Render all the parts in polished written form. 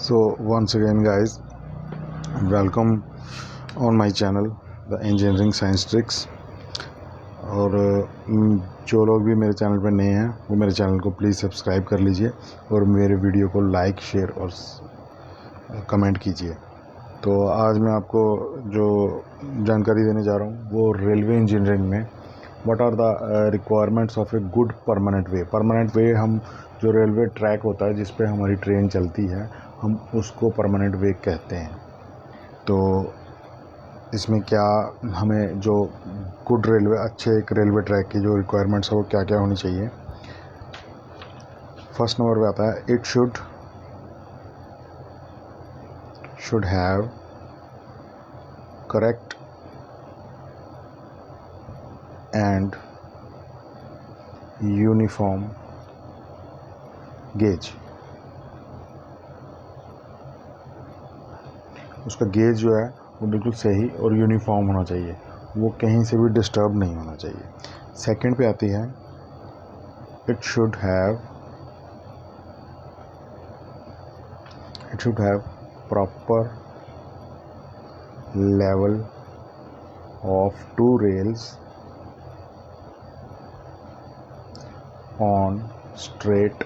So once again guys, welcome on my channel the engineering science tricks। और जो लोग भी मेरे चैनल पर नए हैं वो मेरे चैनल को प्लीज़ सब्सक्राइब कर लीजिए और मेरे वीडियो को लाइक शेयर और कमेंट कीजिए। तो आज मैं आपको जो जानकारी देने जा रहा हूँ वो रेलवे इंजीनियरिंग में what are the requirements of a good permanent way. Permanent way हम जो रेलवे ट्रैक होता है जिस पे हमारी ट्रेन चलती है हम उसको परमानेंट वे कहते हैं। तो इसमें क्या हमें जो गुड रेलवे अच्छे एक रेलवे ट्रैक की जो रिक्वायरमेंट्स है वो क्या क्या होनी चाहिए। फर्स्ट नंबर पे आता है it should have correct and uniform gauge. उसका गेज जो है वो बिल्कुल सही और यूनिफॉर्म होना चाहिए, वो कहीं से भी डिस्टर्ब नहीं होना चाहिए। सेकंड पे आती है it should have proper level of two rails on straight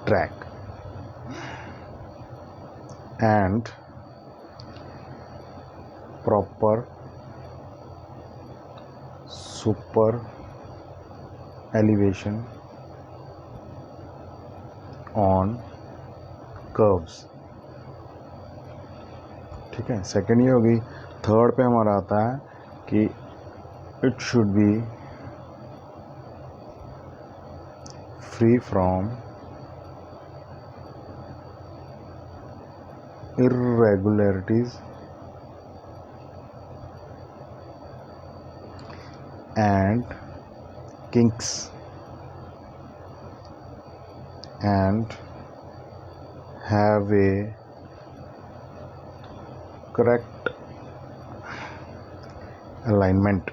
track and proper super elevation on curves। ठीक है, सेकंड ये होगी। थर्ड पे हमारा आता है कि it should be free from irregularities and kinks and have a correct alignment।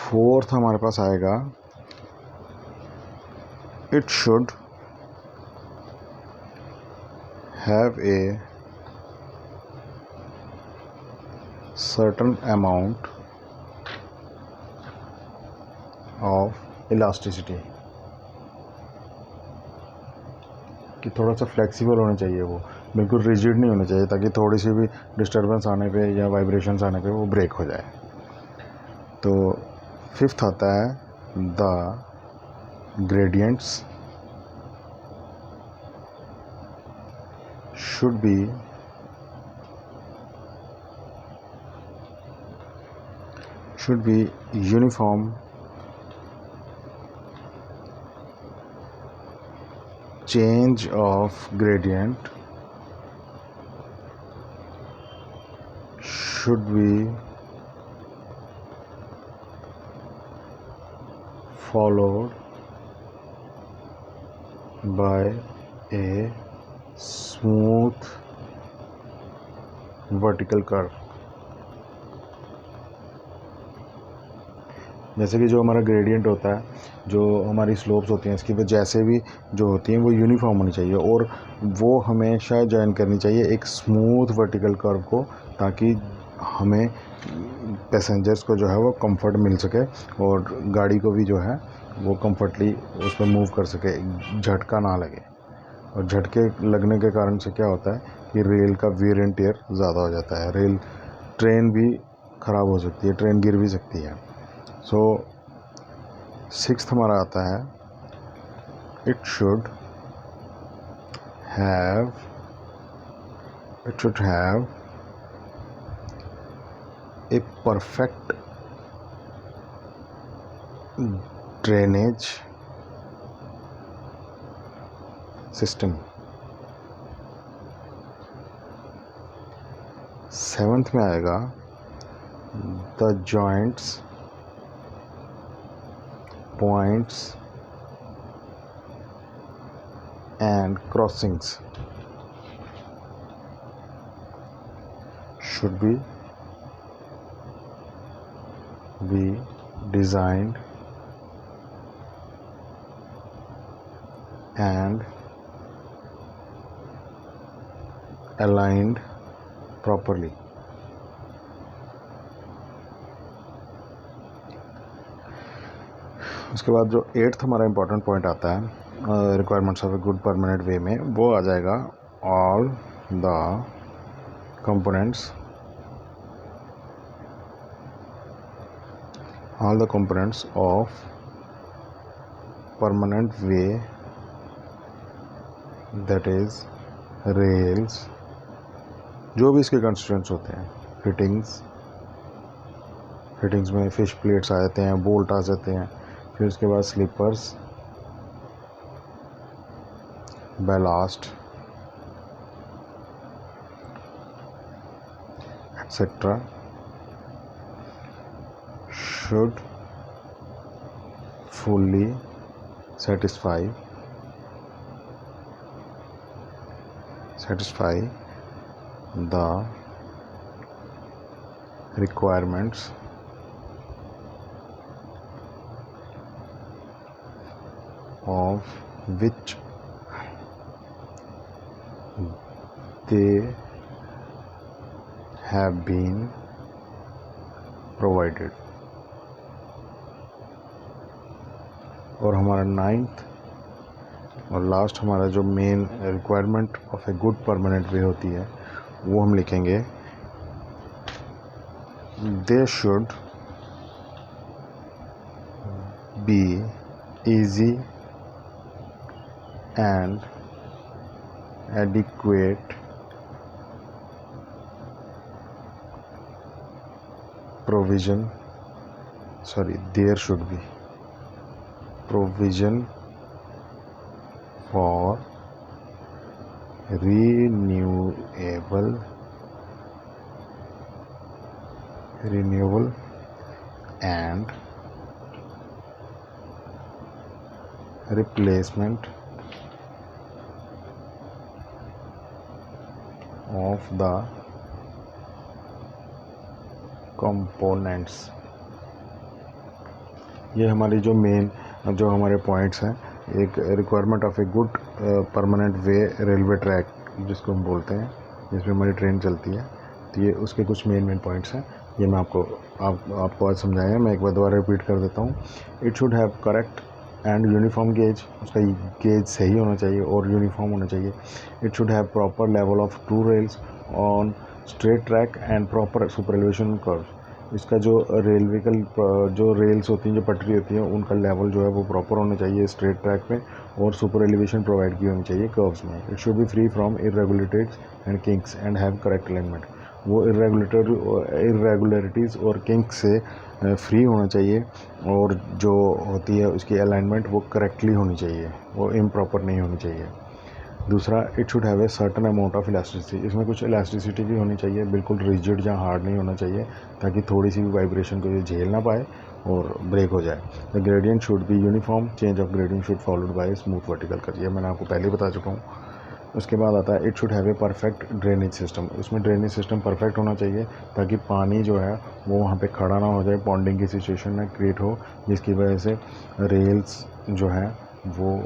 Fourth हमारे पास आएगा it should have a certain amount of elasticity, कि थोड़ा सा फ्लेक्सिबल होना चाहिए, वो बिल्कुल रिजिड नहीं होना चाहिए ताकि थोड़ी सी भी डिस्टर्बेंस आने पे या वाइब्रेशंस आने पे वो ब्रेक हो जाए। तो फिफ्थ आता है the gradients should be uniform, change of gradient should be followed by a smooth vertical curve। जैसे कि जो हमारा ग्रेडियंट होता है, जो हमारी स्लोप्स होती हैं, इसकी वो जैसे भी जो होती हैं वो यूनिफॉर्म होनी चाहिए और वो हमेशा जॉइन करनी चाहिए एक स्मूथ वर्टिकल कर्व को, ताकि हमें पैसेंजर्स को जो है वो कंफर्ट मिल सके और गाड़ी को भी जो है वो कंफर्टली उस पर मूव कर सके, झटका ना लगे। और झटके लगने के कारण से क्या होता है कि रेल का वेयर एंड टेयर ज़्यादा हो जाता है, ट्रेन भी ख़राब हो सकती है, ट्रेन गिर भी सकती है। सो सिक्स्थ हमारा आता है it should have a perfect drainage system. Seventh में आएगा the joints, points and crossings should be designed and aligned properly. उसके बाद जो 8th हमारा इम्पोर्टेंट पॉइंट आता है requirements of a good permanent way में, वो आ जाएगा all the components of permanent way, that is rails, जो भी इसके कंस्ट्रेंट्स होते हैं, फिटिंग्स में फिश प्लेट्स आ जाते हैं, बोल्ट आ जाते हैं, फिर उसके बाद sleepers, ballast etc. should fully satisfy the requirements of which they have been provided. और हमारा 9th और लास्ट हमारा जो main requirement of a good permanent way होती है, वो हम लिखेंगे they should be easy and adequate provision, there should be provision for renewal and replacement of the components. ये हमारी जो हमारे पॉइंट्स हैं, एक requirement of a good permanent way railway track जिसको हम बोलते हैं, जिसमें हमारी ट्रेन चलती है, तो ये उसके कुछ मेन पॉइंट्स हैं। ये मैं आपको आज समझाया, मैं एक बार दोबारा रिपीट कर देता हूँ। It should have correct and uniform gauge, उसका गेज सही होना चाहिए और यूनिफॉर्म होना चाहिए। It should have proper level of 2 rails on straight track and proper super elevation curve. इसका जो जो रेल्स होती हैं, जो पटरी होती हैं, उनका लेवल जो है वो प्रॉपर होना चाहिए स्ट्रेट ट्रैक पे, और सुपर एलिवेशन प्रोवाइड की होनी चाहिए कर्व्स में। It should be free from irregularities and kinks and have correct alignment. वो इरेगुलरिटीज़ और किंक्स से फ्री होना चाहिए, और जो होती है उसकी अलाइनमेंट वो करेक्टली होनी चाहिए, वो इम्प्रॉपर नहीं होनी चाहिए। दूसरा, it should have a certain amount of elasticity, इसमें कुछ इलास्टिसिटी भी होनी चाहिए, बिल्कुल रिजिड या हार्ड नहीं होना चाहिए, ताकि थोड़ी सी भी वाइब्रेशन को ये झेल ना पाए और ब्रेक हो जाए। The gradient should be uniform, change of gradient should followed by smooth vertical cut, ये मैंने आपको पहले ही बता चुका हूँ। उसके बाद आता है it should have a perfect drainage system, इसमें ड्रेनेज सिस्टम परफेक्ट होना चाहिए, ताकि पानी जो है वो वहाँ पे खड़ा ना हो जाए, पॉन्डिंग की सिचुएशन ना क्रिएट हो, जिसकी वजह से रेल्स जो है वो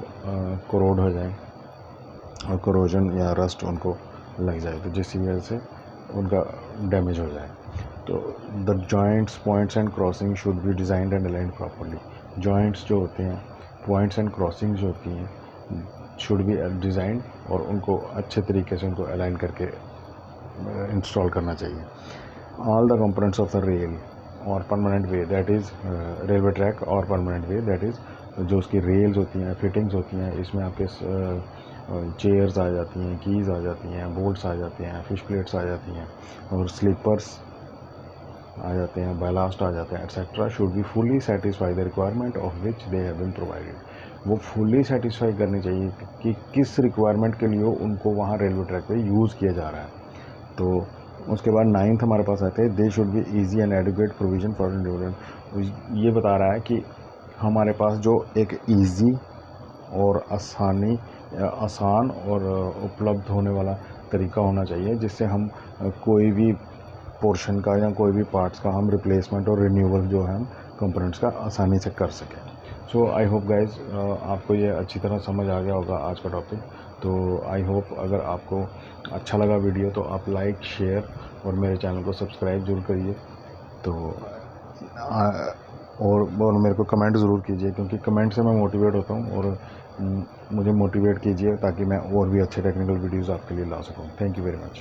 करोड हो जाए और करोजन या रस्ट उनको लग जाए, तो जिसकी वजह से उनका डैमेज हो जाए। तो the joints, points and crossing should be designed and aligned properly. Joints जो होते हैं, पॉइंट्स एंड क्रॉसिंग जो होती हैं, शुड बी डिज़ाइंड, और उनको अच्छे तरीके से उनको अलाइन करके इंस्टॉल करना चाहिए। All the components of the rail और permanent way, that is railway track और परमानेंट वे, दैट इज़ जो उसकी रेल्स होती हैं, फिटिंग्स होती हैं, इसमें आपके चेयर्स आ जाती हैं, कीज़ आ जाती हैं, बोल्ट्स आ जाते हैं, फिश प्लेट्स आ जाती हैं, और स्लीपर्स आ जाते हैं, बैलास्ट आ जाते हैं, et cetera, should be fully satisfy the requirement of which they have been provided. वो फुली सेटिस्फाई करनी चाहिए कि किस रिक्वायरमेंट के लिए उनको वहाँ रेलवे ट्रैक पे यूज़ किया जा रहा है। तो उसके बाद 9th हमारे पास आते हैं, दे should be easy and adequate provision for individual. ये बता रहा है कि हमारे पास जो एक ईजी और आसान और उपलब्ध होने वाला तरीका होना चाहिए, जिससे हम कोई भी पोर्शन का या कोई भी पार्ट्स का हम रिप्लेसमेंट और रिन्यूअल जो है हम कंपोनेंट्स का आसानी से कर सकें। सो आई होप गाइज आपको ये अच्छी तरह समझ आ गया होगा आज का टॉपिक। तो आई होप अगर आपको अच्छा लगा वीडियो तो आप लाइक शेयर और मेरे चैनल को सब्सक्राइब ज़रूर करिए। तो और मेरे को कमेंट ज़रूर कीजिए, क्योंकि कमेंट से मैं मोटिवेट होता हूँ, और मुझे मोटिवेट कीजिए ताकि मैं और भी अच्छे टेक्निकल वीडियोज़ आपके लिए ला सकूँ। Thank you very much.